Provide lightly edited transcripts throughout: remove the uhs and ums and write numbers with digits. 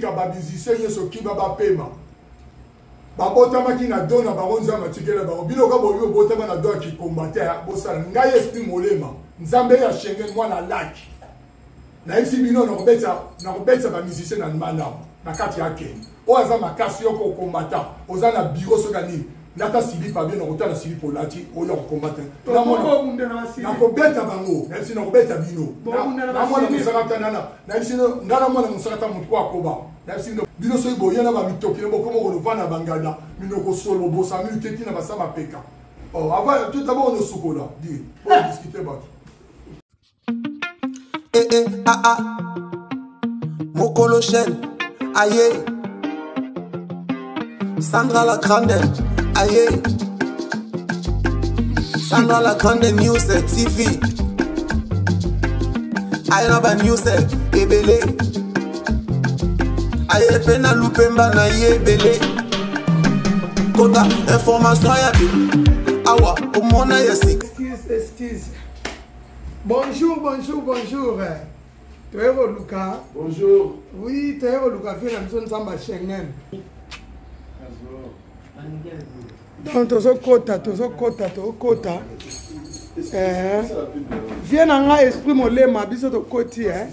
ba musicien yeso ki ba pema babotama ki na dona baronza matikela ba bino ka boyo botama na doa ki combattre bosala ngai esprit molema nzambe ya Schengen mwana laki na isi bino na kobetsa ba musicien na manda na kati ya Kenya o aza makasi yoko combattre oza na bureau sokani nata sibi pa bien na kotala sibi polati o ya combattre na kobeta bango na isi na kobeta bino na mwana musakata nana na isi ngana mwana musakata mutko akoba na isi bino so iboyana ba mitokile boko mo lovana bangada mino ko solo bosa mi teti na basama peka oh avant tout d'abord on sukola dit on discuter ba Mokolo Shell aye Sandra la Grande aye Sandra la Grande News TV aye na ba news ebele aye pena lupemba na ye ebele kota information ya bi awa omona yesi excuse bonjour Toero Luka. Bonjour. Oui, Toero Luka fait la zone Zamba Schengen. Donc, tozo kota. Viens dans l'esprit molema, biso to koti, hein.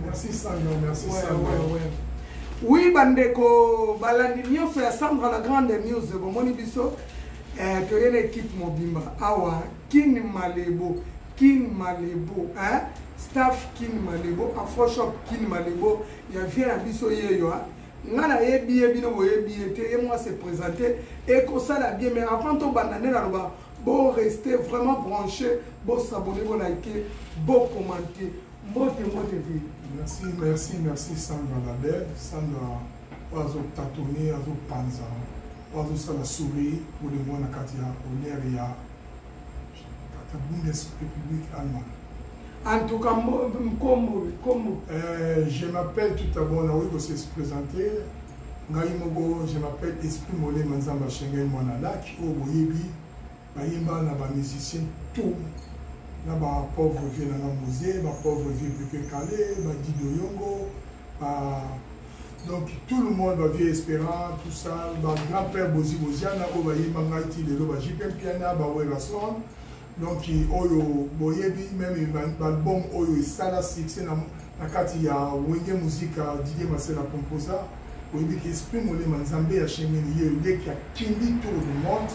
Merci Sandra, merci Sandra. Oui, bandeko, balandi nyonso ya Sandra la Grande News, bomoni biso, to yene équipe mobimba. Awa, King Malebo, hein? Staff King Malebo, Afroshop King Malebo, il y a bien abisso yeyo. Ngana yebi bino yebi te et moi se présenter et comme ça la bien mais avant to bananer la loba, bon rester vraiment branché, bon s'abonner, bon liker, bon commenter. Merci Sandra la belle, Sandra ozo tatouer, ozo panza, ozo sala souris pour le monde katia oneria. La Bundesrepublik allemande. En tout cas, comment je m'appelle tout d'abord, on a se présenter. Je m'appelle Esprit Molé Manzamba Schengen Monalak, au Boyebi, Bayimba, na ba musicien, tout. Na ba pauvre vieux na musée, ba pauvre vieux Pepe Calais, ba Dido Yongo, donc tout le monde va vivre espérant, tout ça, ba grand-père Bozi Boziana, au Bayimba Ngaiti, le Loba Jipem Piana, ba Werason. Donc, oyo boyebi même l'album oyo sala succès na kati ya wenge musique Didier Marcel a composé boyebi qui exprime le manzambe ya Schengen ye dès qu'il y a kindi tour du monde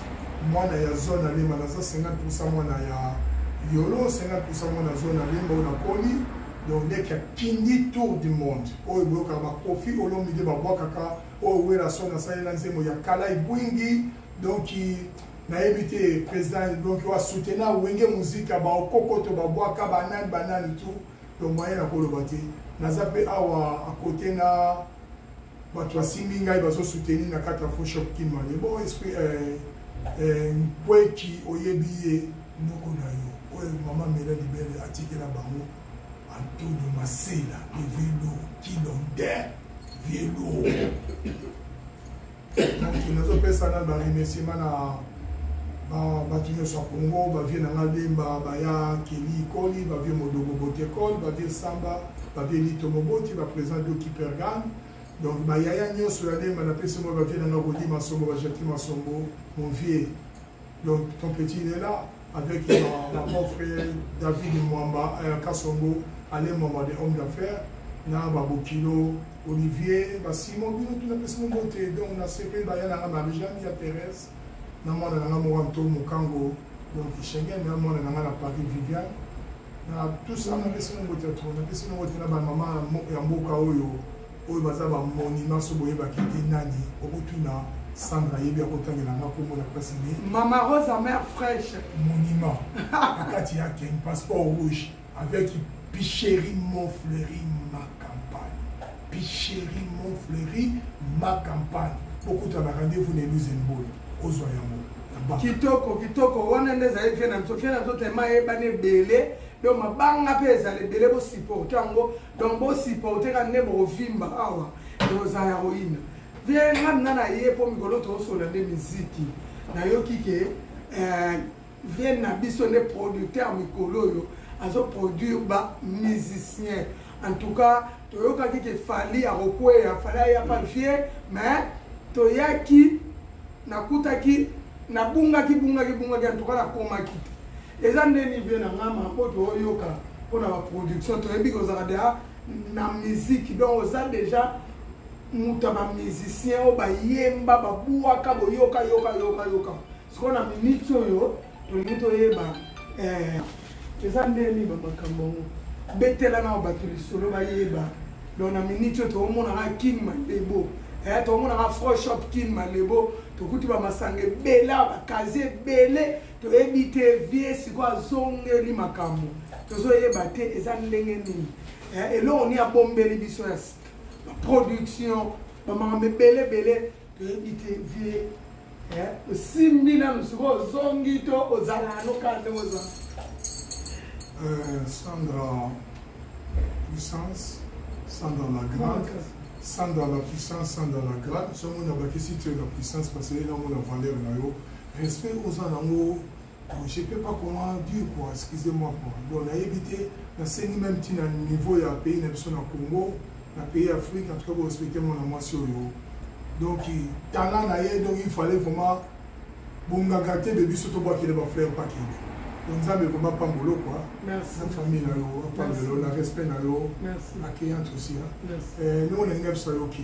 moi na ya zone ale manaza 50% moi na ya yolo 50% moi na zone ale mo na koni donc dès qu'il y a kindi tour du monde oyo boyoka ba kofi olomi de ba bwakaka oyo wera sona sa elanze mo ya kala ibwingi donc na évité président donc wa soutenir wenge musique ba okokoto ba boaka banani tout donc moyen na kolobati na zape awa à côté na bato asimbi ngai bazo soutenir na kata Afroshop Kimale bon esprit kweki oyebi noko na yo oyo mama mela libere atikela bango Antonio Masela le vélo Kilonde vélo donc nous avons fait ça dans le remerciement na batinyo sa Congo bavie na ngalemba baya Keli Koli bavie Modogo Botekol bavie Samba bavie Lito Moboti ba président de Kipergan donc bayaya nyonso la lemba na pese mo bavie na ngodi masombo ba jati masombo mon vieux donc ton petit il est là avec mon frère David Mwamba Kasongo allé maman des hommes d'affaires na babokilo Olivier ba Simon bino tout na pese mo boté donc on a CP baya na Marie-Jeanne ya Thérèse na mwana na ngamo wanto mukango donc Schengen na mwana na Paris Viviane na tout ça na pesi ngo teatro na pesi ngo tena ba mama ya mboka oyo baza ba monument so boye ba kiti nani okutuna Sandra yebi akotangela na kombo na place ni Mama Rose à mer fraîche monument akati ya ken passeport rouge avec Picherie Montfleury ma campagne Picherie Montfleury ma campagne beaucoup de rendez-vous ne nous embole kitoko wana ndeza yefia na msofia na zote mae bane bele donc mabanga pesa le bele bo supporter ngo donc bo supporter ka nebo vimba awa yoza heroine bien na yepo mikolo to sola de musique na yo kike vient na biso ne producteur mikolo yo azo produire ba musicien En tout cas, toyoka ki ke fali arokwea, fali ya papier, mais toyaki nakutaki nabungaki en tout cas na komaki. Eza ndeni vie na ngama po toyoka pona ba production toyebi ko zakada na musique donc ça déjà muta ba musicien o ba yemba ba buaka bo yoka. Siko na minute oyo to yeba eza ndeni ba makambo betela na ba tulisolo ba yeba donc na minute to mona ka King Malebo to mona ka Fresh Shop King Malebo to kuti ba masange bela ba kaze bele to ebite vie siko azongeli makambo to zo yeba te eza ndenge nini elo ni abombeli biso ya production ba makambe bele to ebite vie simbina nusuko zongi to ozala no kande oza Sandra puissance, sans dans la grade, sans dans la puissance, sans dans la grade. Si on a baqué si tu es la puissance, parce que là on a valeur là, respect aux animaux. Je ne sais pas comment dire quoi, excusez-moi quoi. Bon, on a évité, on a même petit niveau, il y a un pays, il y a un Congo, un pays Afrique, en tout cas pour respecter mon amour sur eux. Donc, talent donc il fallait vraiment bon gâter bébé surtout boire qu'il va faire pas qu'il. Donc ça mais vraiment pas mollo quoi. Merci. La famille là yo, pas de la respect là yo. Merci. Accueillante aussi hein. Merci. Nous on est neuf sur OK.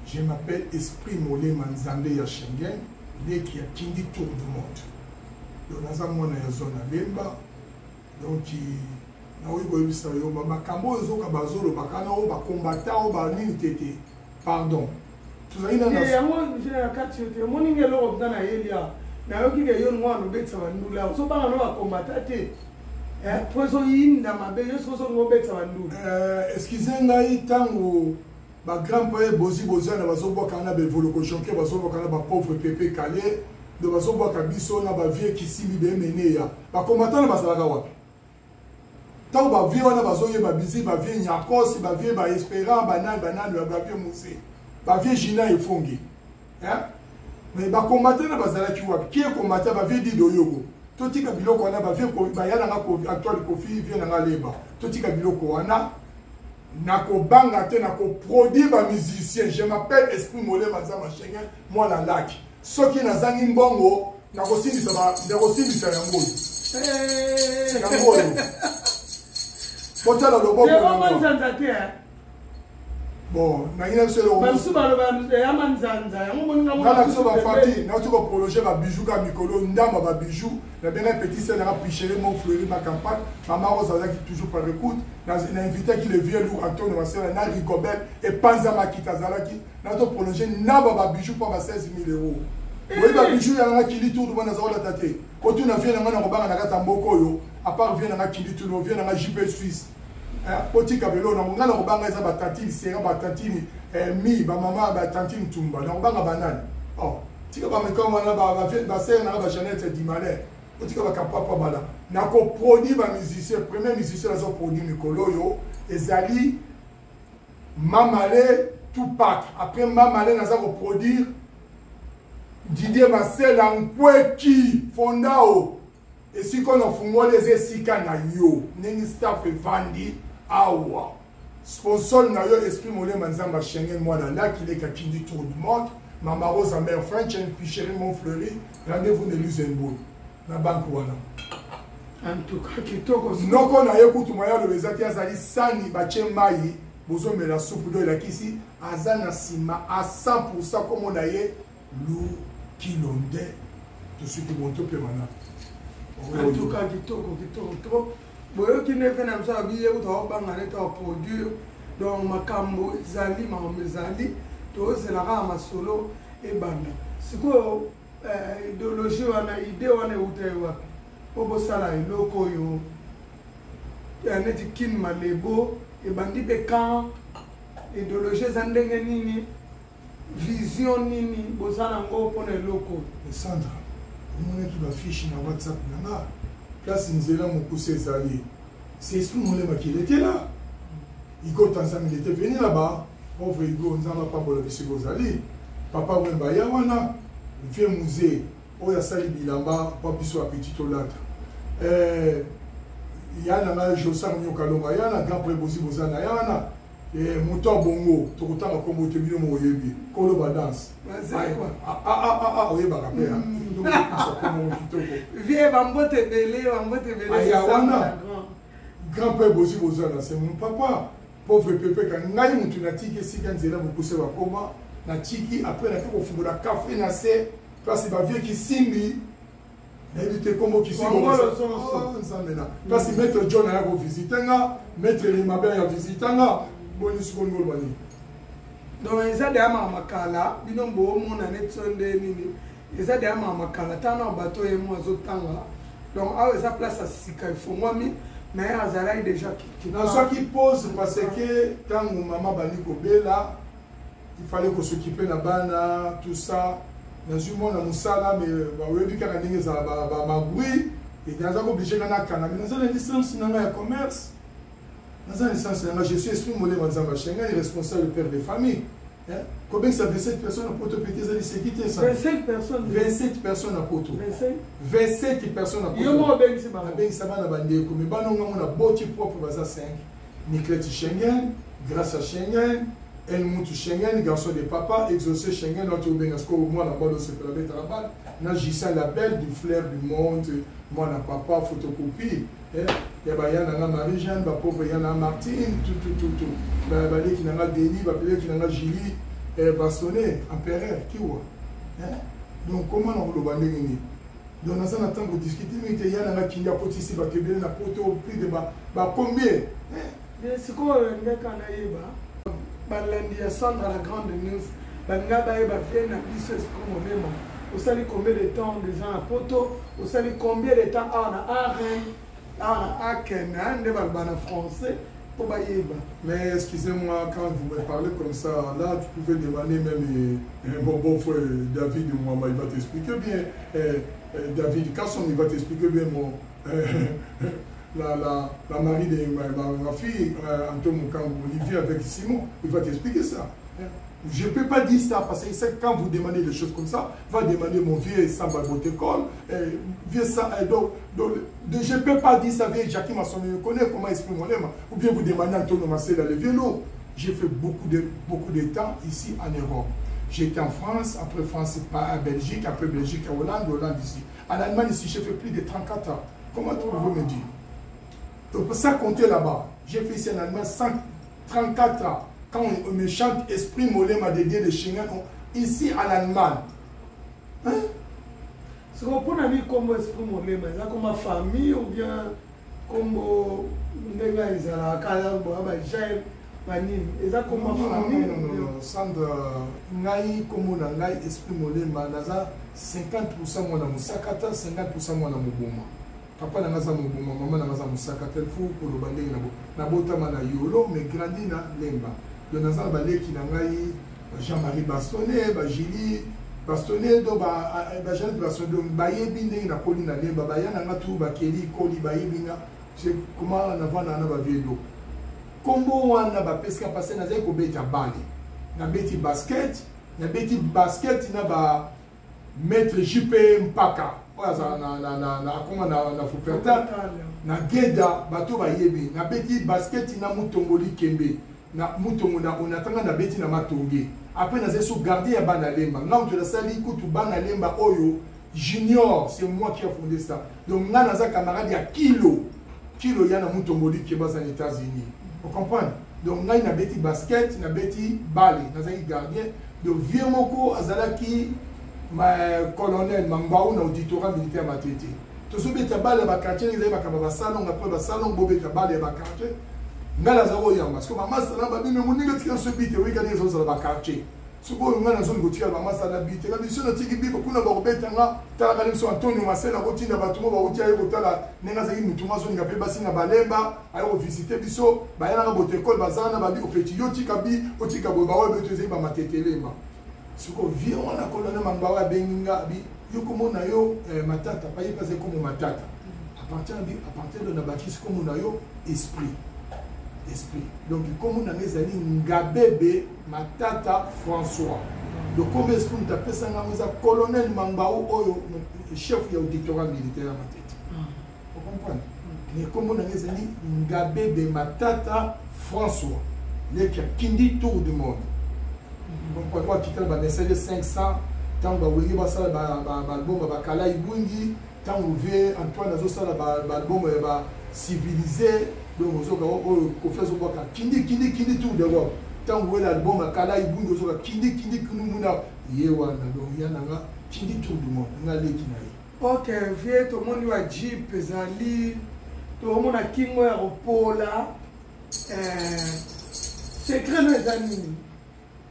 Je m'appelle Esprit Molé Manzambe ya Schengen, les qui a kindi tour du monde. Donc dans ça moi na zone à Bemba. Donc na oui boy bisa yo ba makambo zo ka bazolo bakana o ba combattant o ba nini tete. Pardon. Tout ça il a na moi je na kati yote mo ninge lo obda na Elia. Na yoki ke yon mwana betsa bandula. So ba no ba combattant te. Pozo yinda mabe yo so ngo betsa bandula. Excusez ngai tango ba grand-père bozi na bazo boka na be voloko chonke bazo boka na ba pauvre pépé calé de bazo boka biso na ba vie qui simi be mené ya. Ba combattant na basalaka wapi? Tant ba vie wana bazo ye ba bizi ba vie nyakosi ba vie ba espérant banane ba vie musé. Ba vie jina efongi. Hein? Mais ba combattant na bazalaki wapi? Qui est combattant ba vie di doyogo? Totika biloko wana ba vie ko ba yana nga ko actuel kofi vie na nga leba. Totika biloko wana nako banga te nako produire ba musicien. Je m'appelle Esprit Molé Manzambe Schengen moi la lac. Soki na zangi mbongo nako simbisa yango. Yango. Potala loboko na. Bon, na ina se lo. Ba suba lo ba ya manzanza. Yango moninga mo. Na so ba fati, na tu ko prolonger ba bijou ka mikolo ndamba ba bijou. Na benga petit sœur na picheler mon fleurir ma campagne. Maman Rosa qui toujours par écoute. Na invité qui le vieux lourd Antonio Marcel na Rigobert et Panza Makita Zalaki. Na to prolonger ndamba ba bijou pour 16 000 €. Oui ba bijou ya na kili tour de bona zola tate. Ko tu na vie na ngana ko banga na kata mboko yo. À part vie na kili tour, vie na JP Suisse. Poti kabelo na ngana ko banga eza ba tantine sera ba tantine mi ba mama ba tantine tumba na ko banga banane. Oh, tika ba meko wana ba sera na ba Jeannette Dimale. Otika ba kapapa bala. Na ko produit ba musicien, premier musicien zo produit mikolo yo ezali Mamale Tupac. Après Mamale na za ko produire Didier Marcel Ankweki Fondao. Et si qu'on a fumé les esika na yo, nengi staff vandi awa. Sponsor na yo Esprit Molé Manzambe Schengen moi là qui est kakindi tour du monde. Mama Rose en mère French and Picherie mon fleury. Rendez-vous de Luxembourg. Na banque wana. En tout cas kitoko. Noko na yo kutu moya le bezati azali sani bache mai bozo mela soupe de la kisi azana sima à 100% comme on a eu lu kilonde tout ce qui monte permanent. En tout cas, kitoko. Boyo qui ne fait pas ça, bien ou t'as pas mal de produire donc makambo zali mamezali, to c'est la rama solo et banda. C'est quoi idéologie wana idée wana utewa. Obo sala iloko yo. Ya neti King Malebo et bandi bekan idéologie zandenge nini vision nini bosala ngo pona loko. Sandra on qui va fiche na WhatsApp nanga place nzela mokuse ezali c'est Esprit Molé qui était là Igo Tanzania il était venu là-bas pauvre Igo nzamba pas bola bisiko zali papa wemba ya wana vieux musée oya sali bilamba pa biso a petit olata il y a un Josam Nyokalonga, il y a un grand prébosi Bozana, il y a un Mouton Bongo, Tokuta Kombo Tebino Moyebi, Koloba Danse. C'est quoi? Oui, bah, rappelez. Viens, Bambote Belé, Bambote Belé. Ayawana, grand prébosi Bozana, c'est mon papa. Pauvre Pépé, quand Ngaï Moutunati, qui est si beaucoup se va comment, na tiki, après, na fait au fond de la café, na c'est, parce que ma vie qui simbi. Éviter comment qui sont parce que maître John a visité maître Limabe a visité bonus Congo bani donc ils ont des amakala binombo mon année sonde nini ils ont des amakala tana bateau et moi zotanga donc à esa place à sika il faut moi mais azala déjà qui dans ce qui pose parce que quand maman bani kobela il fallait qu'on s'occupe na bana tout ça. Dans le monde, on a mais on a dit et dans un obligé de dans une licence de commerce, dans une licence, je suis esprit molé responsable père de famille. Combien ça 27 personnes à Poto péter ça 27 personnes. 27 personnes à Poto. 27 personnes à Poto. Yo mo ben c'est ba. Ben ça va na bande ko mais ba non on a boti propre basa 5. Niclet Schengen, grâce à Schengen. Helmut Schengen, garçon de papa, exaucé Schengen, notre Bengasco, moi la bande se peut la balle. N'a Gisèle la belle du flair du monde, moi la papa, photocopie. Il y a Marie-Jeanne, ma pauvre Yana Martine, tout. Balé qui n'a pas Denis, Balé qui n'a pas Gilly, Bastonné, Empereur, qui voit. Donc comment on le bandé? Donc dans un temps pour discuter, mais il y a un qui a potissi, qui a porté au prix de combien? C'est quoi le gars qu'on a eu? Lundi à Sandra la grande news, Bangaba et Bafien a dit ce problème. Vous savez combien de temps des gens à Poto, vous savez combien de temps on a à Kenan, de Balbana français pour Baïba. Mais excusez-moi, quand vous me parlez comme ça, là tu pouvais demander même mon bon frère David Mouama, il va t'expliquer bien. David Casson, il va t'expliquer bien mon. La mari de ma fille, Antoine Mukango, Olivier avec Simon, il va t'expliquer ça. Je ne peux pas dire ça parce que quand vous demandez des choses comme ça, va demander mon vieux Samba Botécole, vieux ça, donc, je ne peux pas dire ça, vieux Jackie Masson, je connais comment exprimer mon lème, ou bien vous demandez Antoine Marcel, le vélo. J'ai fait beaucoup de temps ici en Europe. J'étais en France, après France, à Belgique, après Belgique, à Hollande ici. En Allemagne, ici, j'ai fait plus de 34 ans. Comment pouvez-vous me dire? Donc pour ça compter là-bas, j'ai fait ici en Allemagne 134 ans. Quand on me chante Esprit Mollet m'a dédié de Schengen, ici en Allemagne. Hein? C'est qu'on peut dire comme Esprit Mollet, mais c'est comme ma famille ou bien comme les gars, ils sont là, c'est comme ma famille. Non, Sandra, Ngai, comme on a Esprit Mollet, Manaza, 50% moi dans mon sakata, 50% moi dans mon bouma. Papa n'a pas mon maman n'a pas mon sakata, il faut pour le bandé na bota mana yolo, mais grandi na lemba. Le Nazar Balé qui n'a Jean-Marie Bastonné, Gilly, Bastonné, Jean Bastonné, Bayebine, na Koli na lemba, Bayana tout, Bakeli, Koli, Bayebina, c'est comment on a vendu un vélo. Comment on a pesca passé na zeko beti bali. Na beti basket, na maître JP Mpaka. Na Fuperta, na Geda, bato bayebi, na beti basket na Mutongoli Kembe, na Mutongo na onatanga na beti na Matonge. Après na zeso garder ya bana lemba. Nga mtu la sali kutu bana lemba oyo junior, c'est moi qui a fondé ça. Donc nga naza camarade ya Kilo ya na Mutongoli Kemba aux États-Unis. Vous comprenez? Donc nga na beti basket, na beti bale, naza gardien. Donc vieux moko azalaki colonel Mambao na auditorat militaire matete. Tout ce qui est balle à quartier, il y a un salon, après un salon, bobé à balle à quartier. Ngala zawo yamba, parce que ma master là, babi me moniga tika ce bite, oui, quand ils ont la quartier. Ce qu'on a dans zone gotia, ma master la bite. La mission de tiki bibo kuna ba robeta nga, ta la mission Antonio Marcel la routine ba tumo ba rotia yo tala, nenga za yi mutuma zone ngape basi na balemba, ayo visiter biso, ba yana ba botekol bazana ba bi opeti yo tika bi, otika bo ba wa beto ze ba matetelema. Ce qu'on vit, on a colonel Mambawa Benga, yo comme on a yo matata, pas y passer comme matata. À partir de Nabakis, comme on a yo esprit. Donc, comme on a les amis, Ngabebe, Matata, François. Donc, comme est-ce qu'on t'appelle ça, colonel Mambawa, chef de l'auditorat militaire à ma tête. Vous comprenez? mais comme on a dit Ngabé de Matata François les qui a kindi tour du monde donc quoi quitter ba message 500 tant ba oui ba ça ba album ba kala ibungi tant ouvert Antoine azo ça ba album ba civilisé donc ozo ko fait zo ba kindi tour de monde tant ouvert l'album ba kala ibungi ozo kindi kunumuna yewa na donc yananga kindi tour du monde ngale kinaye. Ok, vieux, tout le monde va Jeep, Zali, tout le monde a Kingo aéroport là. Secret nos amis.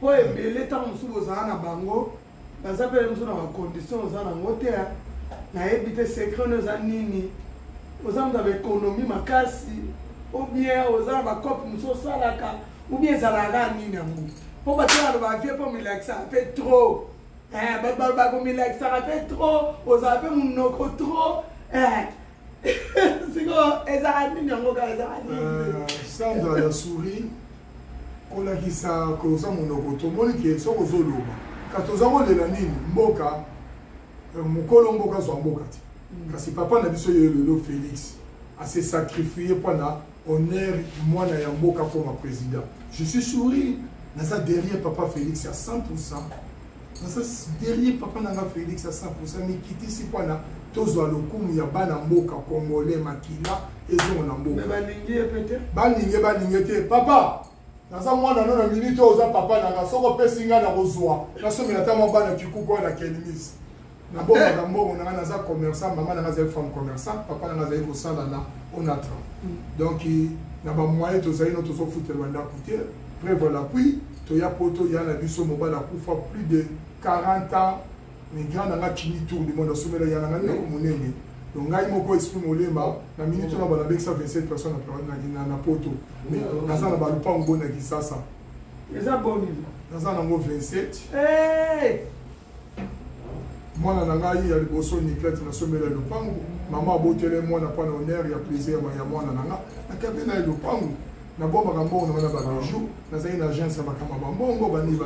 Pour élever tant nous sommes aux ana bango, dans appel nous sommes dans conditions aux ana moté. Na éviter secret nos amis. Aux ana avec économie makasi, ou bien aux ana ba cop nous sommes salaka, ou bien zalaga ni namu. Pour battre le vieux pour me ça fait trop. Comme il a ça fait trop, aux appels mon noko trop. C'est quoi? Sandra la souris, on a qui ça, que ça mon noko, tout le monde qui est sur aux oloba. Quand on a de la nini, mboka, mon colon mboka soit mboka. Parce que papa n'a dit ce le Félix a se sacrifié pendant honneur moi na mboka comme président. Je suis souri, dans ça derrière papa Félix à 100%. Derrière papa nanga Félix à 100%, mais quitter si quoi na tozo alokumu ya bana mboka congolais makila ezo na mboka. Mais balingi te papa. Naza mwana na minute oza papa nanga soko pesinga na kozwa. Na somi na tama bana kikuko na kelimis. Na bomba na mbongo nanga naza commerçant, maman nanga za femme commerçant, papa nanga za ko sala na onatra. Donc na ba moyen to zaino to so foutre banda coûter, prévoir l'appui, to ya poto ya na biso mobala kufa plus de 40 ans, mais grand nanga chini tour du monde somela ya nanga na monene. Donc ngai moko exprime olema na minute na bana avec 127 personnes na poto. Mais naza na ba lupango na kisasa. Eza boni. Naza na ngo 27. Eh! Mwana na ngai ya liboso ni klete na somela lupango. Mama botele mwana pa na honneur ya plaisir ya mwana nanga. Na kabe na lupango. Na bomba kambo na ba bijou, na za une agence ya makama bambongo bani.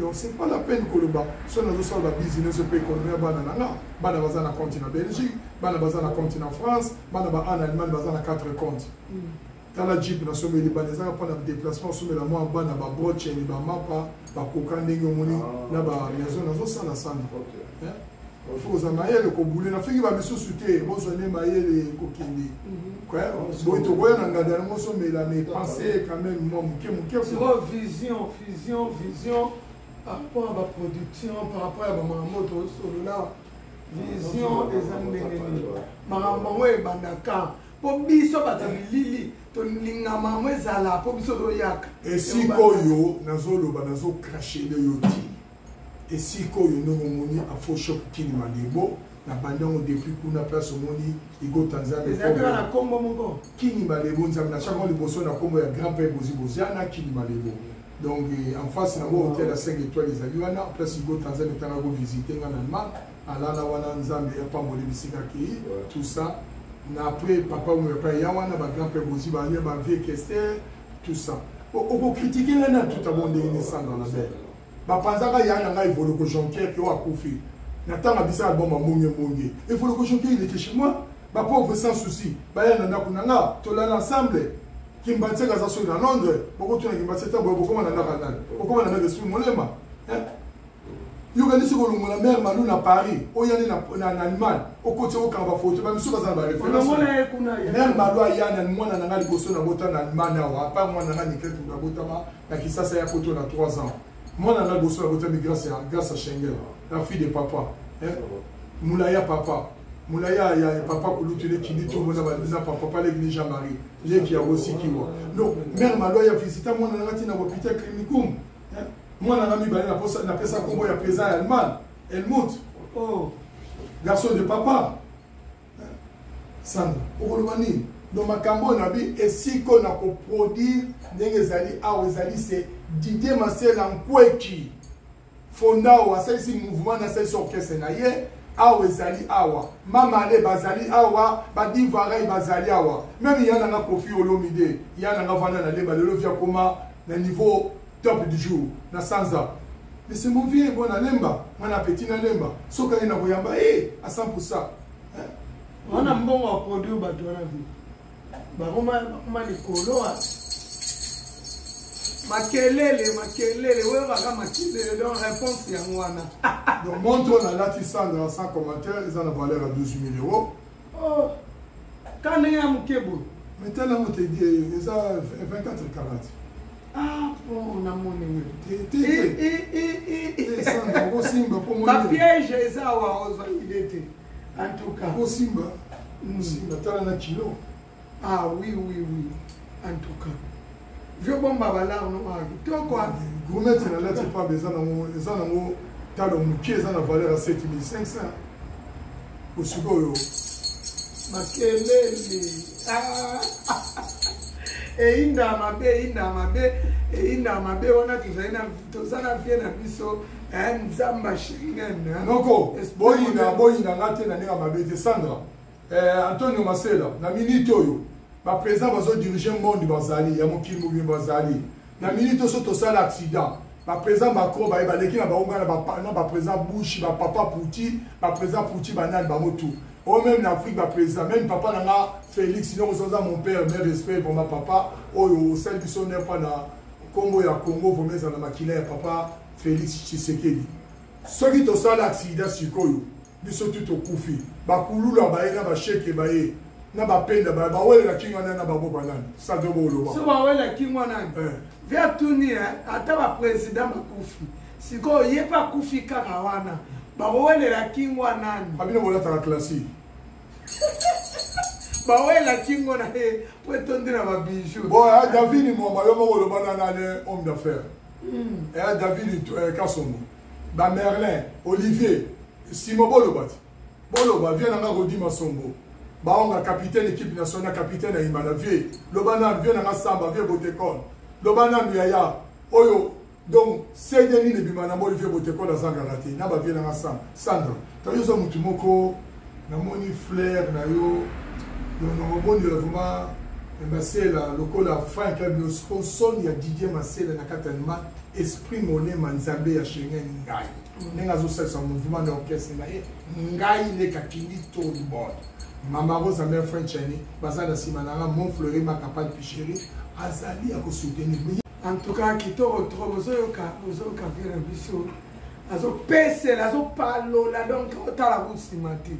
Donc c'est pas la peine que le bas soit dans le business peut économique bana nanga, bana baza na compte na Belgique, bana baza na compte na France, bana ba en Allemagne baza na 4 comptes. Dans la Jeep na someli bana za pa na déplacement somela moi bana ba broche ni ba mapa, ba kokande ngomoni na ba maison na zo sala sana. Il faut que le Koboulé, na fait qu'il va me soutenir, bon, je n'ai pas les coquines. Quoi? Bon, il te voit dans la dernière motion, mais là, mes pensées, quand même, moi, mon cœur. C'est une vision par rapport à ma production, par rapport à ma moto, là. Vision des années. Ma maman est bandaka. Pour biso batabilili, to lingama mwezala, pour biso doyak. Et si koyo, nazo loba, nazo cracher le yoti. Et si ko yono moni a faux shop kini malibo na bandongo depuis kuna place moni igo Tanzania ezaka na kombo moko kini malibo nzambe na chaque fois liboso na kombo ya grand père Boziana kini malibo donc en face na hôtel à 5 étoiles les aliwana place igo Tanzania tanga go visiter ngana Allemagne alala wana nzambe ya pambole bisika ki tout ça na après papa ou papa ya wana ba grand père Boziana ba vie Kester tout ça on critiquer là tout à bon naissance dans la belle. Bapanzaka yana nga Evolo Jonker qui a koufi. Natanga bisa album monge. Evolo Jonker il était chez moi. Ba pauvre sans souci. Ba yana na kunanga tola l'ensemble. Kimbatse gaza sur la Londres. Boko tuna kimbatse ta boko na na kanal. Boko na na esprit molema. Yo gani siko lu la mère Malou na Paris. O yani na Allemagne. O côté o kamba photo ba miso bazana ba référence. Mère Malou yana mwana na ngali boso na bota na Allemagne wa. Pa mwana na nikete na bota na kisasa ya koto na 3 ans. Moi, on a besoin de grâce à Schengen, la fille de papa. Moulaya papa. Moulaya, il y a papa qui dit tout le monde a papa, l'église Jean-Marie. Il qui a aussi qui voit. Donc, mère Malo, il a visité moi, on a dit dans l'hôpital clinicum. Moi, on a mis on appelle ça comme il y a présent à Allemagne. Helmut. Oh. Garçon de papa. Sandra. Orolomani. Donc, ma cambo n'a vu, et si qu'on a produit, c'est Didier Marcel Nkweki fonda wa sisi mouvement na sisi orchestre na ye awa ezali awa mama le bazali awa badivara bazali awa même yana na Kofi Olomide yana na vana na leba lelo via koma na niveau top du jour na sanza mais c'est mon vieux bon na lemba mwana petit na lemba soka ina koyamba à 100%. On a mbongo produit bato na vie bakoma likolo makelele oyo kaka makelele donc réponse yango wana donc montre na lati Sandra sans commentaire ils en a valeur à 12 000 €. oh quand ndenge ya moke boye mais tel on te dit eza 24 carats. ah bon namoni Sandra osimba po mo bapiège eza awa ozwakide te en tout cas osimba tala na kilo. ah oui en tout cas vieux bomba bala on a tout quoi gourmet na lati pas besoin eza nango talo mukie eza na valeur à 7500 osikoyo makelele einda mabe wana tozana vie na biso nzamba Schengen noko boyina ngate na ndenge mabe te Sandra Antonio Masela na minute oyo ba président bazo diriger monde bazali ya mokili mobimba bazali na minute so to sala accident ba président Macron ba leki na baonga na ba président Bush ba papa Pouti ba président Pouti banal ba motu ou même en Afrique ba président même papa nanga Félix sinon ça mon père mes respect pour ma papa oyo celle qui sont pas na Congo ya Congo vous mettre na makila ya papa Félix Tshisekedi ceux qui to sala accident sikoyo biso tout okufi bakulula baena ba cheke bae na bapenda ba wele la kinga na ba boba nani ça de bolo so ba wele kinga nani via tuni ata ba président bakufi siko yepa kufi kaka wana ba wele la kinga nani abino bola ta classique ba wele la kinga na he potondira ba bijou bon David mo ma yo mo lo banana ne homme d'affaires David Kassomo ba Merlin Olivier Simon Bolobati Boloba vient na Rodi Masombo baonga capitaine équipe nationale capitaine à Imana vie lobana vient na Samba vie Botekon lobana yaya oyo donc c'est deni ne bimana mo vie Botekon na zangarati na ba vient na Sandra to yo zo mutu moko na moni flair na yo no moni vraiment Masela lokola fin club no sponsor ya Didier Masela na katanma esprit moné manzambe ya Schengen ngai nenga zo sesa mouvement d'orchestre na ye ngai ne kakindi to du bord Mama Rose mère French ni bazana simananga mon fleury ma campagne picherie azali à soutenir en tout cas kitoko trop ozoyoka vira biso azo pese azo palola donc otala kusimati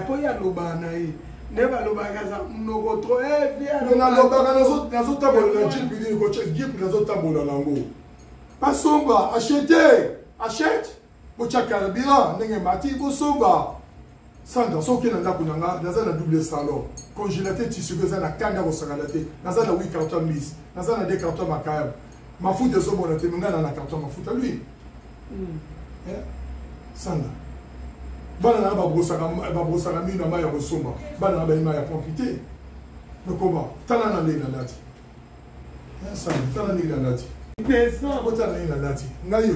po ya loba na ye neba loba kaza mnoko trop via na loba nazo tabola na jeep ni ko jeep nazo tabola nango pasomba achète bocha carburant ndenge mati bosomba Sandra soki na ndako nanga naza na double salon congélateur tissu que ça na kanga ko sakalate naza na 8 cartons miss naza na 2 cartons makayab mafuta ezomona te ngana na carton mafuta lui Sandra bana na ba brosaka minu na maya kosomba bana na ba ima ya pompité mais comment tala na le na lati Sandra tala ni na lati pesa botala ni na lati ngayo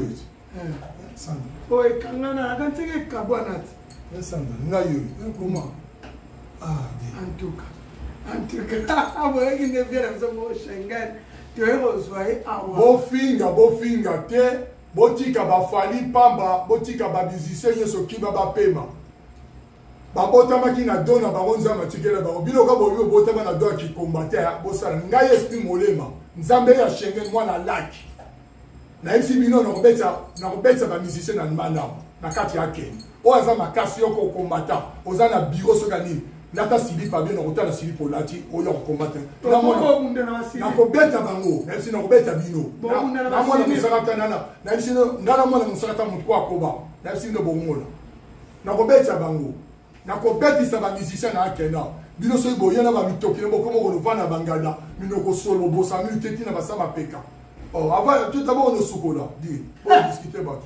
Sandra oe kangana akanteke kabwanati Sandra ngayo comment en tout cas aboyaki nde viena biso mo Schengen toyekozwaye awa bofinga te botika bafali pamba botika babizise nyonso kiba bapema babotamaki na do na bango nzambe atikela bango biloka boyo botama na do ya kikomba te bosala ngai esprit molema nzambe ya Schengen mwana laki nayebisi bino nakobetisa bamusicien na mbandamo na kati ya kende oyo aza makasi yoko okombata oza na biro soka nini nata silipa bien nakotala silipa olati oyo akokombata nakobeta bango nayebisi nakobeta bino namona mosakata nana nayebisi nga namona mosakata motu ko akoba nayebisi bino bomona nakobeta bango nakobetisa bamusicien na akenda bino soki boye na bamitoki ne bokoma kolovana bangana minoko solo bosami te ntina basama peka avant tout d'abord on sukola dit on discuter bato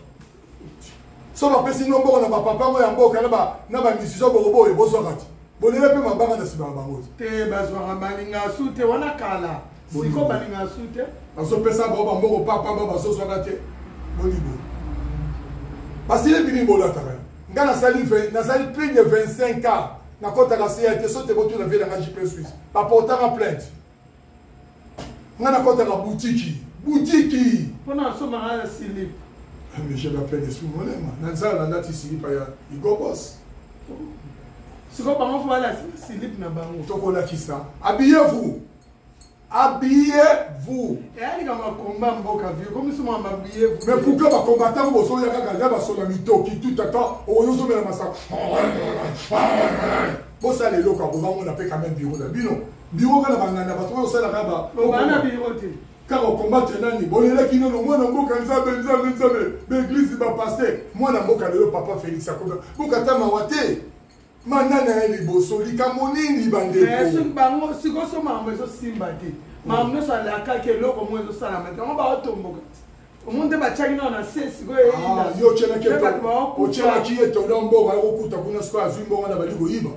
so bapesi no mboko na bapapa ngo ya mboka na bamisisi boboye bozwakati bolele mpe mabanga na nsima na bango te bazwaka balinga su te wana kala siko balinga su te bazopesa bango bamboko papamba bazozwaka te bolibo basili bini bolataka nga nasali plus de 25 ans nakotaka seya te so te botuna vie nanga jp suisse baportaka plainte nga nakotaka butiki mpona asomaka na silipe mais je l'appelle esprit molema na nzala na ndati silipa ya igobos Ce qu'on va faire là, c'est libre na bango. Tokola qui ça. Habillez-vous. Habillez-vous. Et allez dans ma combat mboka vieux comme si moi m'habiller vous. Mais pourquoi va combattre au so ya kaka va so la mito qui tout attend au yo so na massa. Bon ça les locaux on appelle quand même bureau là. Bureau kana bangana ba to so la kaba. On va na bureau te. Car on combat nani bolela kino no mwana mboka nzabe l'église va passer. Moi na mboka le papa Félix akoba. Bokata mawate. Manana eli boso likamoni libande ko. Mais bango siko so mamwe so simbati. Mamwe so la ka ke loko mwe so sala meta. On ba otomboka. Omunde bachaki na sesi go eli. Ah yo chena ke to. O chena ki eto dombo ba okuta kuna spa azimbo wana bali go iba.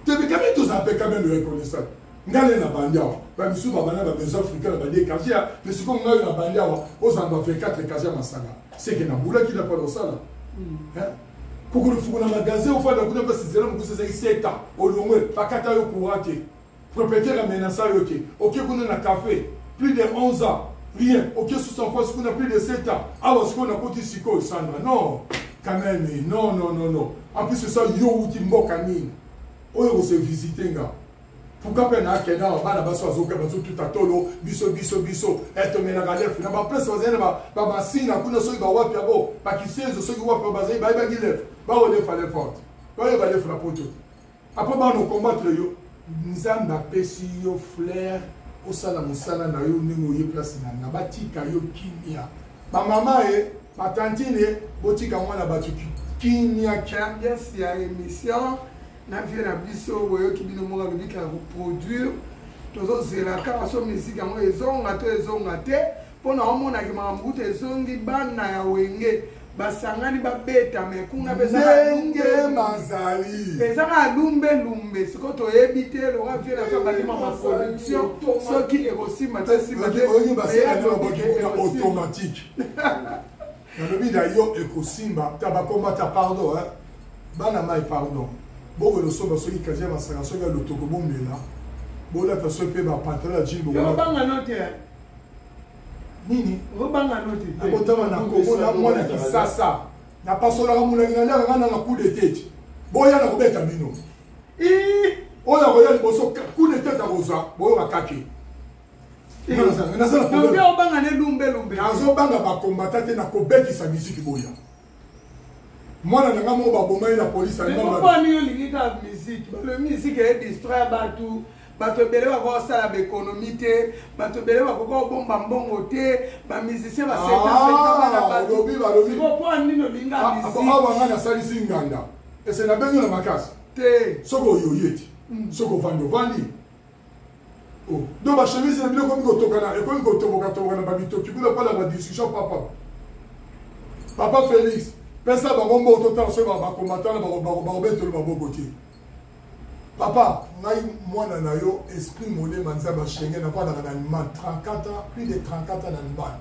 Tebe kame to zape kame le reconnaissant. Ngale na bandiawa. Ba misu ba bana ba besoin africain ba de kasia. Mais siko ngayo na bandiawa. Ozamba 24 kasia masanga. C'est que na bula ki na pa do sala. Hein? Pour le four dans le magasin, au fond de la couleur, c'est là que c'est 7 ans. Au long, pas 4 ans pour rater. Propriétaire a menacé, ok, qu'on a un café, plus de 11 ans, rien. Ok, sous son poste, qu'on a plus de 7 ans. Alors, ce qu'on a côté Siko, Sandra, non, quand même, non. En plus, c'est ça, yo, ou Timbo Kanine. Oh, on s'est visité, gars. Pourquoi pas na kena ba na baso azoka baso tout atolo biso eto mena galef na ba place wazena ba sina kuna so ba wapi abo ba kisezo so wapi ba zai ba gilef ba o le fale forte ba yo ba le fra poto après ba no combattre yo nzamba pesi yo flair o sala musala na yo ningo ye place na ba tika yo kimia ba mama ba tantine botika mwana batuki kimia ambiance ya émission. Na vie na biso woyo kibino monga bibika reproduire tozo zelaka aso musique yango ezonga te pona omona ki mambuta ezongi bana ya wenge basangani babeta me kunga pesa nge mazali pesa lumbe siko to ebite lo va vie na so bali mama production so ki erosi matasi mate oyi basela na boki automatique na lobi da yo ekosimba tabakomata pardon bana mai pardon. Bon, le son, parce qu'il y a un sangation, il y a le tokobo mena. Bon, là, tu as ce peu de patron à Jimbo. Tu vas pas noter. Nini? Tu vas pas noter. Tu vas pas noter. Ça. Na pas sur la moulin, il y a un coup de tête. Bon, il y a un coup de tête à Mino. Oh, il y a un coup de tête à Rosa. Bon, il y a un kaki. Tu vas pas noter lumbe. Tu vas pas combattre na kobeki sa musique boya. Moi, je suis un la police. Mais pourquoi nous avons la musique? La musique est distraite partout. Bato bele wa ko sala be économie te, bato bele wa ko bomba mbongo te, ba musicien ba secteur na bato. C'est pourquoi nous no linga musique. Aba ngana sali singanda. Et c'est na benyo na makasi. Te. Soko yoyeti. Soko vando vandi. Oh, donc ba chemise na biloko ko tokana, e ko toboka na ba bitoki kuna pas la discussion papa. Papa Félix. Pesa bangombo total so ba combattant ba beto le maboko ti. Papa, ngai mwana na yo esprit molé manza ba Schengen na pas dans l'animal 34 ans, plus de 34 ans dans l'animal.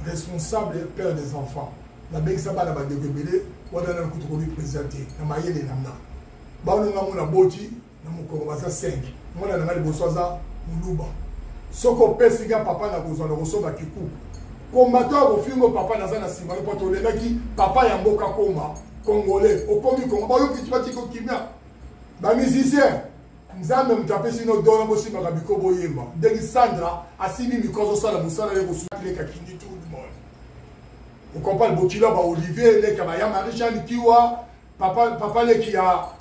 Responsable et père des enfants. La beksa ba na ba debele, wala na kutu ko présenter na mayele na na. Ba nga mona boti na mukoko ba 5. Mwana na ngali boswaza muluba. Soko pesiga papa na kozana kosoba kiku. Combattant au film papa dans un asima le poteau le qui papa ya mboka koma congolais au komi komba yo ki tibati ko kimia ba musicien nzambe mtape sino dona bosi makabiko boyemba ndenge Sandra asimi mikozo sala musala le kusukile ka kindi tout le monde on compare Bokila ba Olivier le ka ba ya Marie-Jeanne Kiwa papa le qui ya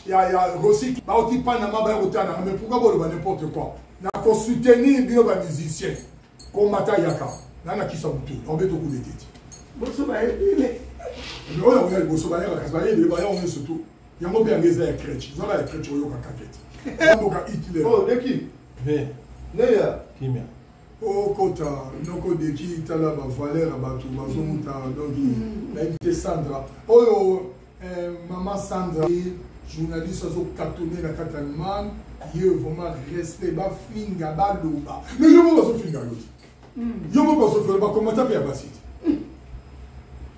Rossi ba oti panama ba rotana mais pourquoi bo ba n'importe quoi na ko soutenir bio ba musicien combattant yaka nana qui sont tout on met au coup de tête boso ba ebile mais on a boso ba ya kasba ye ba ya on est surtout yango bien ngeza ya crèche zola ya crèche oyo ka kakete yango ka Hitler oh deki Ve. Neya Kimia. o kota noko de ki tala ba valeur ba tu ba zomuta donc na invité Sandra oyo maman Sandra journaliste azo cartonner la catalan ye vraiment respect ba finga ba loba mais je me pas finga yo yo me pas faire ba comment taper à Basit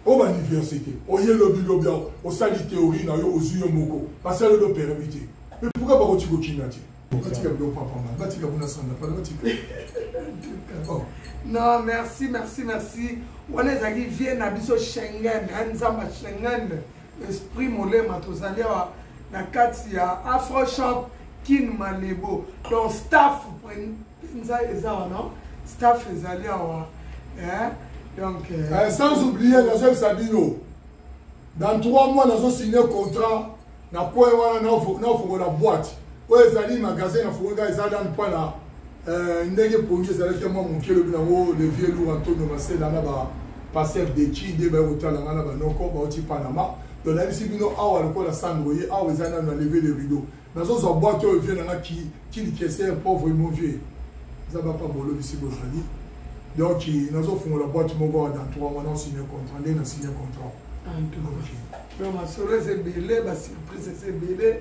au université au yelo bilobia au sali théorie na yo aux yeux moko parce que le permettre mais pourquoi pas tu continuer batika bilo papa man batika buna Sandra pas batika non merci on est allé vient na biso Schengen nzamba Schengen esprit molema tozali wa na kati ya Afroshop Kin Malebo. Donc staff penza eza non staff ezali awa donc sans oublier Nazel Sabino. Dans 3 mois nous avons signé un contrat na quoi wana na la boîte. Ouais ezali magasin na fonga ezali en point là ndenge pongi ezali que moi mon kilo binango le vieux lourd Antonio Marcel na ba passer de Chide ba hotel na ba noko ba oti Panama. Donc là ici bino awa le la sandroyer awa ezali na lever le rideau. Dans une boîte où vient qui est pauvre et mauvais. Ça va pas bolo ici bozali. Donc nous avons la boîte mogo dans 3 mois on signe un contrat, on a signé un contrat. En tout cas. Donc ma surprise est belé, ma surprise est belé.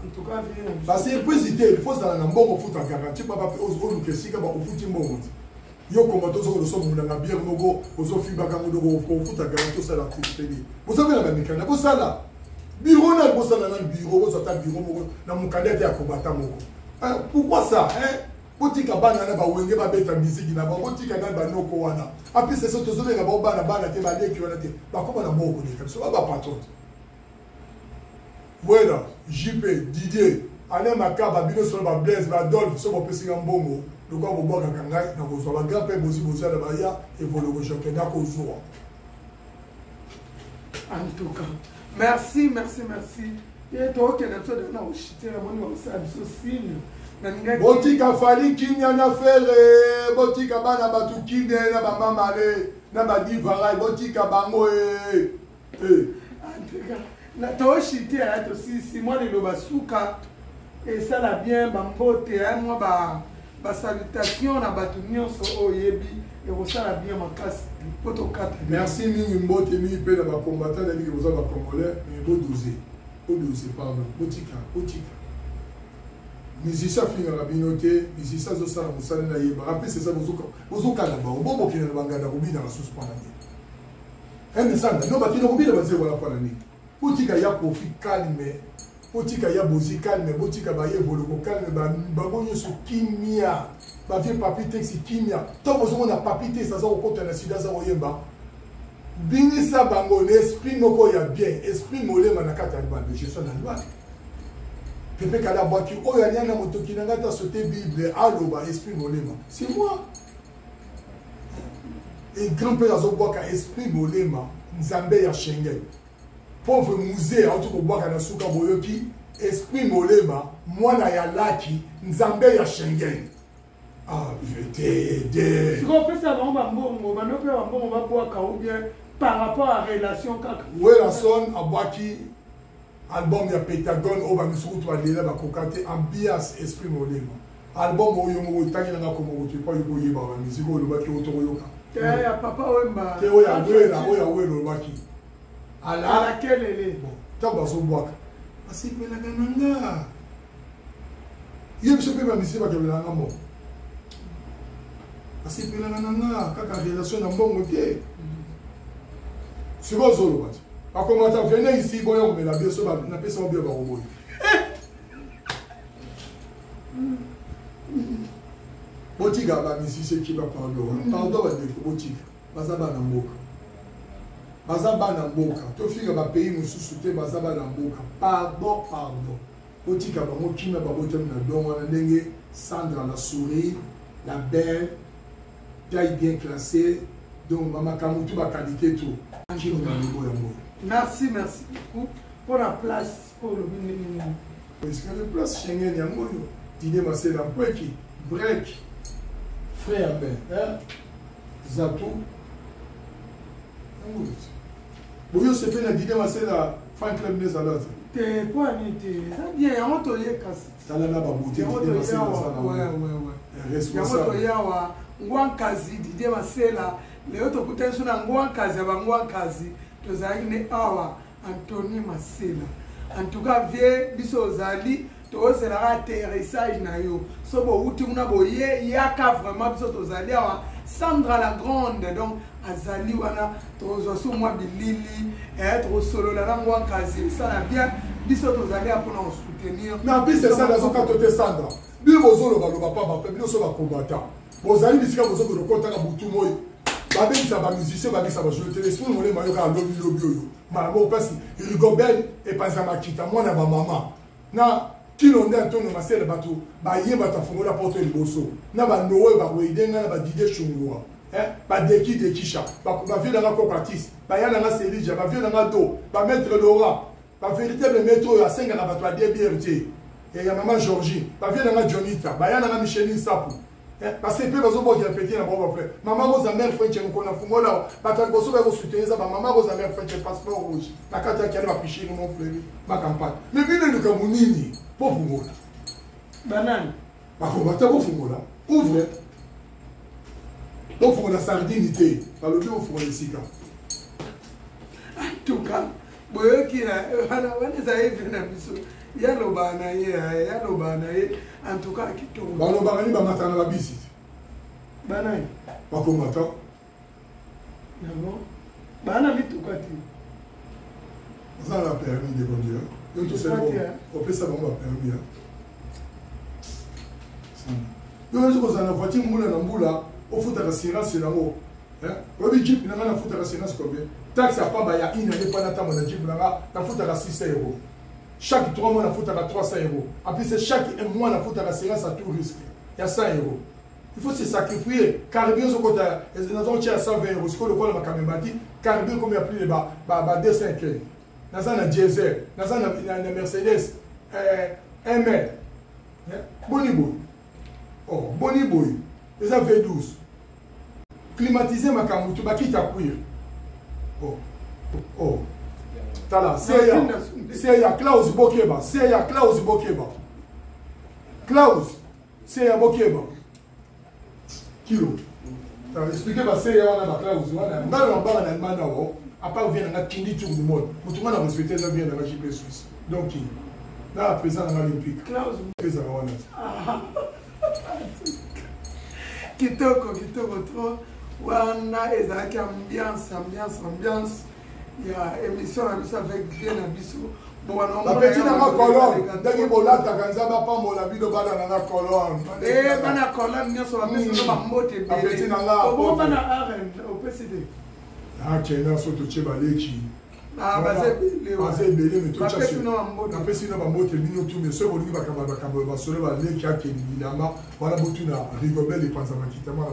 En tout cas, parce que président, il faut ça na mbongo foot en garantie papa au que si ka ba foot mbongo. Yo comme to so so mo na bien mogo, ozo fiba ka mo do foot en garantie ça l'activité. Vous savez la mécanique, vous ça là. Bureau na bossa na bureau, vous ata bureau mogo na mukadete ya kobata mogo. Pourquoi ça botika bana na ba wenge ba beta musique na ba botika na ba noko wana. Après c'est ça to zo na ba bana bana te ba leki wana te. Ba ko bana moko ni comme ça ba patron. Voilà, JP, Didier, Alain Makaba, Bino sur ba Blaise, ba Adolphe, so bo pesi ngambongo. Le quoi bo boka kangai na ko so ba grand père bosi bosi na ba ya et volo ko choke na ko zo. En tout cas, merci. Et toi qui as fait na ochité la moni wa sa biso signe. Botika fali kinya na fere, botika bana batu kine na ba mama le, na ba divara, botika bango En tout cas, na to ochité à to si moi le basuka et ça la bien bambote moi ba salutation na batu nyonso oyebi et ça la bien makasi poto 4. Merci mingi mbote mi pe na ba combattant na mingi boza ba congolais mais bo doser pardon botika musicien finga la binoté musicien zo sala musala na yeba rappelez c'est ça bozuka na ba bo kina na bangada kobi na susu pana ni sanda no ba kina kobi na baze wala pana ni botika ya profit calme botika ya bozi calme botika ba yevolo ko calme ba bonyo su kimia ba vie papi texi kimia to bozo na papi texi ça zo ko na sida za oyemba binisa bango l'esprit moko ya bien esprit molema na kata ba je suis dans loi pepe kala boaki oyo anyana motoki na ngata sauter bible aloba esprit molema c'est moi et grand père azo boaka esprit molema nzambe ya Schengen pauvre musée auto ko boaka na suka boyoki esprit molema mwana ya laki nzambe ya Schengen. Ah, VTD. Si on peut savoir, on va boire ou bien par rapport à la relation. Oui, la son a boaki album de Pentagone, on va nous retrouver là, kokate ambiance esprit molema. Album où on y tangi na comme tu pas y ba musique ou le baki otoyoka. Ya papa wemba. Te oya wela, oya le baki. À laquelle elle est. Bon, tant baso boaka. Asi pela gananga. Yem se pe ba musique ba kebela ngamo. Asi pela gananga kaka relation na mbongo te. Siko zolo bati. Akomata venez ici boya ko mela bien so ba na pesa obia ba roboy. Botika ba musicien qui va pardon. Pardon ba de botika. Bazaba na mboka. Bazaba na mboka. To finga ba pays mususu te bazaba na mboka. Pardon. Botika ba mo kima ba botem na dongo na ndenge Sandra la souris, la belle, taille bien classée. Donc maman kamutu ba qualité tout. Merci beaucoup pour la place pour le minimum. Parce que la place Schengen yango yo. Dîner masé dans qui break. Frère ben, Zato. Boyo se fait na dîner masé la fan club des alats. T'es pas ni t'es ça bien on to ye kasi. Ça là ba bouté dîner masé dans ça. Ouais. Responsable. Yamoto yawa ngwankazi dîner masé la leo to kutenso na ngwankazi abangwankazi to zaine awa Anthony Masela. En tout cas vie biso zali to sera atterrissage na yo. So bo uti muna boye yaka vraiment biso to zali awa Sandra la grande donc azali wana to zo so moi bilili être solo la ngwankazi ça na bien biso to zali pour nous soutenir. Na puis c'est ça la zo katote Sandra. Bi bozolo ba loba pa ba pe biso ba combattant. Bozali bisika bozolo ko kota na butu moyi. babengisa bamusicien babengisa bajoueur te esprit mole mayoka alobi lobi oyo malabo mpasi rigobert epanza makita mwana bamama na kino nde antonio masele bato bayeba bato afongola porte liboso na banowe bakoyedenga na badide shungua badeki dekisha bavie nanga copatis baya nanga selija bavie nanga do bametre lora bavéritable maître oyo asengaka bato adbrt ya mama georgie bavie nanga jonita baya nanga micheline sapu parce que mpe bazobokela peti na bango bafrère mama rosa mare frenche mokona fungola bato ya liboso bakosoutenir eza bamama rosa mare frenche passeport rouge na kati yaki ale bapichiri mon fleury bakampagne mais bino likambo nini po fungola banani bakobata bofungola ouvre bofungola sardine te balobi bofungola esika en tout cas boyoki wana eza evi na biso yaloba na ye en tout cas kitoko balobaka ni bamataka na babisi banani bakomata yango bana mituka te oza na permis de conduire yo tosali opesa bango bapermis yo ozi kozala na voiture mbula na mbula ofutaka assurance nango oyebi jip nanga nafutaka assurance combien taxe apamba ya ine ale mpa natambo na jip nanga nafutaka 600 euros chaque 3 mois nafutaka 300 euros apui c'est chaque mois nafutaka assurance à tout risque ya 100 euros il faut se sacrifier carburant sokota nazotia 120 euros sikoyo lokola makambo ebati carburant comme ya plus de ba 200 kele naza na diesel naza na mercedes ml boni boy oh boni boy eza V12 climatiser makambo to bakita kuir oh tala seya Klaus Bokeba seya Klaus Bokeba Klaus seya Bokeba kilo tala expliquer ba seya wana ba Klaus wana ngalo mbanga na manda wo à part vient na kindi tour du monde mutumana respecter ça vient na JP Suisse donc là présent dans l'Olympique Klaus présent wana kitoko trop wana ezalaki ambiance ya émission na biso avec vie na biso bapeti nanga colonne ndenge bolataka nzambe apambola bino bana nanga colonne bana colonne nyonso bapesi bambote bapeti nanga obana aren opeside akenda so totie baleki baza ebele napesi na bambote bino tu mais soki bolingi bakambo basolo baleki akende bilamba wana botuna rigobel epanza makitama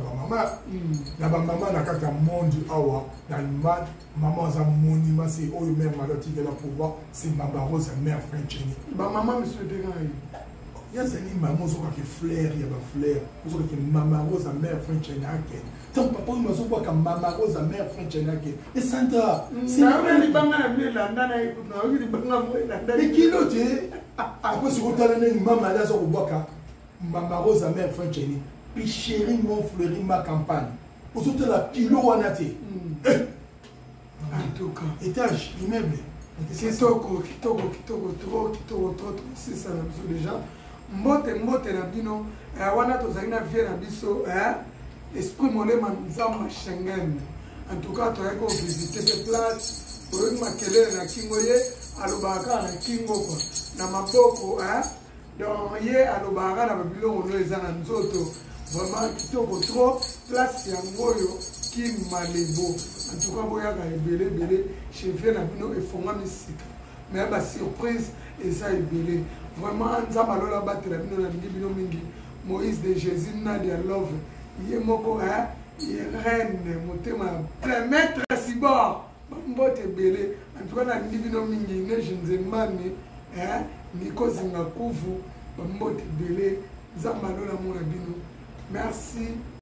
na bamama na kati ya monde awa na allemagne mama aza monima se oyo mare malatikela pouvoir c'est mama rose ya mare frencheni bamama misuedengai yazali mama ozokaki flair ya baflair ozokaki mama rose ya mare frencheni akende donc papa oyo azokwaka mama rose ya mare frencheni akende esanta ekilo te apres sikotala ndenge mama ali azokobwaka mama rose ya mare frencheni picheri mon fleury ma campagne ozotala kilo wana te en tout cas étage immeuble kitoko sisa na biso déjà mbote na bino wana tozali na vie na biso esprit molema nzamba Schengen en tout cas toyaki kovisite pe place oyoki makelele na kingo ye alobaka na kingo kwa na maboko donc ye alobaka na babiloko no eza na nzoto vraiment kitoko trop place yango oyo Malebo en tout cas boyaka ebele cheveux na bino efongami sika mais ba surprise eza ebele vraiment nzamba alola batela bino na ndimi bino mingi Moïse de Jésus Nadia Love ye moko ye reine motema plein maître Sibor mbote ebele en tout cas na ndimi bino mingi Neige Nzembani Niko Zinga Kuvu mbote ebele nzamba alola mona bino merci.